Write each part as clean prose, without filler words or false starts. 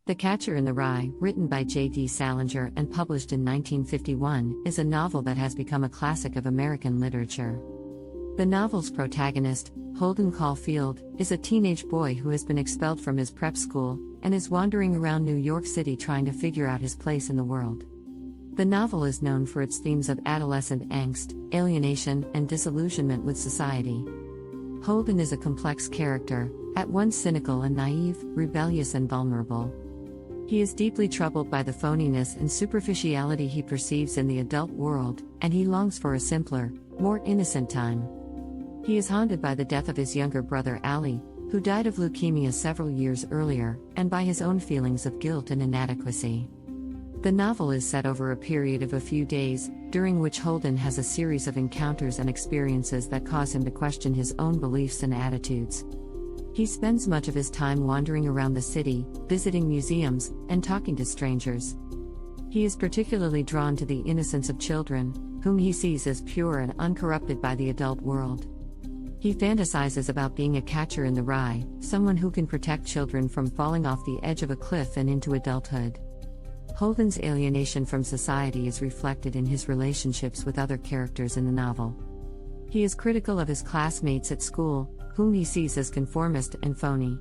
The Catcher in the Rye, written by J.D. Salinger and published in 1951, is a novel that has become a classic of American literature. The novel's protagonist, Holden Caulfield, is a teenage boy who has been expelled from his prep school and is wandering around New York City trying to figure out his place in the world. The novel is known for its themes of adolescent angst, alienation, and disillusionment with society. Holden is a complex character, at once cynical and naive, rebellious and vulnerable. He is deeply troubled by the phoniness and superficiality he perceives in the adult world, and he longs for a simpler, more innocent time. He is haunted by the death of his younger brother Ali, who died of leukemia several years earlier, and by his own feelings of guilt and inadequacy. The novel is set over a period of a few days, during which Holden has a series of encounters and experiences that cause him to question his own beliefs and attitudes. He spends much of his time wandering around the city, visiting museums, and talking to strangers. He is particularly drawn to the innocence of children, whom he sees as pure and uncorrupted by the adult world. He fantasizes about being a catcher in the rye, someone who can protect children from falling off the edge of a cliff and into adulthood. Holden's alienation from society is reflected in his relationships with other characters in the novel. He is critical of his classmates at school, whom he sees as conformist and phony.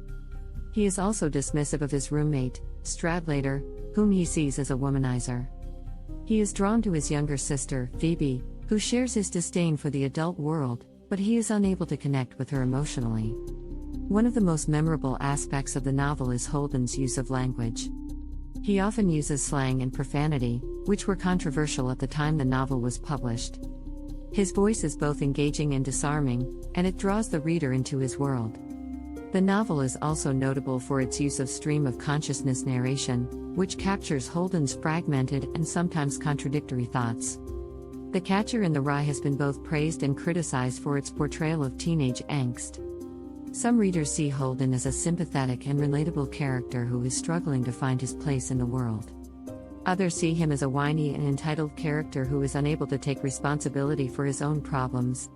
He is also dismissive of his roommate, Stradlater, whom he sees as a womanizer. He is drawn to his younger sister, Phoebe, who shares his disdain for the adult world, but he is unable to connect with her emotionally. One of the most memorable aspects of the novel is Holden's use of language. He often uses slang and profanity, which were controversial at the time the novel was published. His voice is both engaging and disarming, and it draws the reader into his world. The novel is also notable for its use of stream of consciousness narration, which captures Holden's fragmented and sometimes contradictory thoughts. The Catcher in the Rye has been both praised and criticized for its portrayal of teenage angst. Some readers see Holden as a sympathetic and relatable character who is struggling to find his place in the world. Others see him as a whiny and entitled character who is unable to take responsibility for his own problems.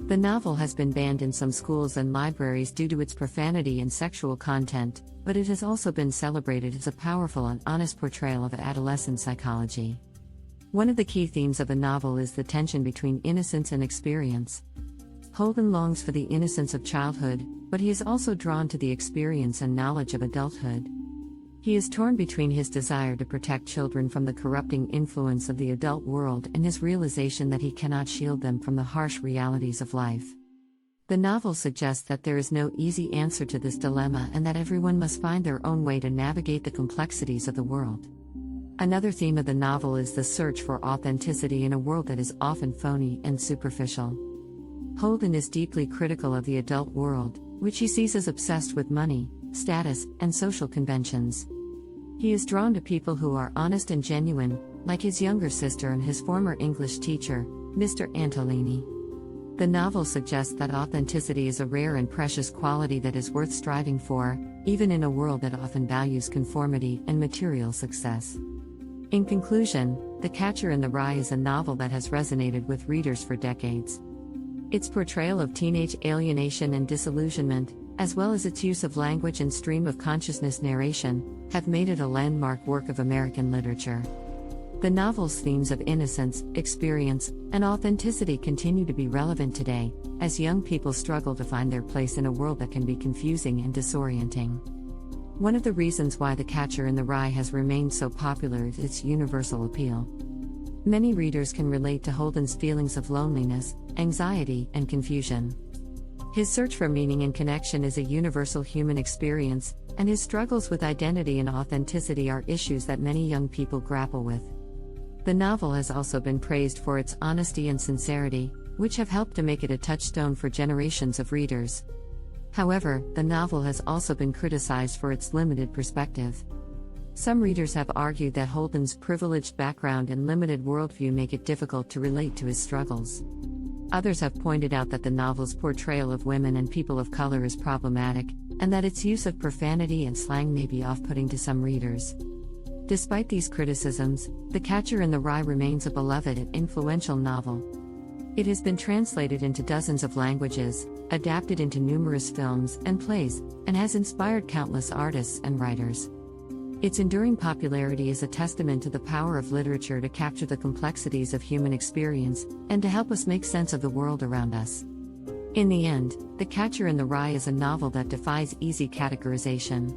The novel has been banned in some schools and libraries due to its profanity and sexual content, but it has also been celebrated as a powerful and honest portrayal of adolescent psychology. One of the key themes of the novel is the tension between innocence and experience. Holden longs for the innocence of childhood, but he is also drawn to the experience and knowledge of adulthood. He is torn between his desire to protect children from the corrupting influence of the adult world and his realization that he cannot shield them from the harsh realities of life. The novel suggests that there is no easy answer to this dilemma and that everyone must find their own way to navigate the complexities of the world. Another theme of the novel is the search for authenticity in a world that is often phony and superficial. Holden is deeply critical of the adult world, which he sees as obsessed with money, status, and social conventions. He is drawn to people who are honest and genuine, like his younger sister and his former English teacher, Mr. Antolini. The novel suggests that authenticity is a rare and precious quality that is worth striving for, even in a world that often values conformity and material success. In conclusion, The Catcher in the Rye is a novel that has resonated with readers for decades. Its portrayal of teenage alienation and disillusionment, as well as its use of language and stream of consciousness narration, have made it a landmark work of American literature. The novel's themes of innocence, experience, and authenticity continue to be relevant today, as young people struggle to find their place in a world that can be confusing and disorienting. One of the reasons why The Catcher in the Rye has remained so popular is its universal appeal. Many readers can relate to Holden's feelings of loneliness, anxiety, and confusion. His search for meaning and connection is a universal human experience, and his struggles with identity and authenticity are issues that many young people grapple with. The novel has also been praised for its honesty and sincerity, which have helped to make it a touchstone for generations of readers. However, the novel has also been criticized for its limited perspective. Some readers have argued that Holden's privileged background and limited worldview make it difficult to relate to his struggles. Others have pointed out that the novel's portrayal of women and people of color is problematic, and that its use of profanity and slang may be off-putting to some readers. Despite these criticisms, The Catcher in the Rye remains a beloved and influential novel. It has been translated into dozens of languages, adapted into numerous films and plays, and has inspired countless artists and writers. Its enduring popularity is a testament to the power of literature to capture the complexities of human experience and to help us make sense of the world around us. In the end, The Catcher in the Rye is a novel that defies easy categorization.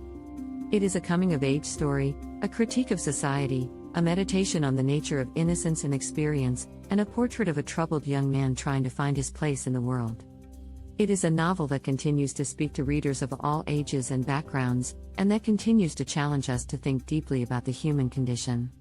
It is a coming-of-age story, a critique of society, a meditation on the nature of innocence and experience, and a portrait of a troubled young man trying to find his place in the world. It is a novel that continues to speak to readers of all ages and backgrounds, and that continues to challenge us to think deeply about the human condition.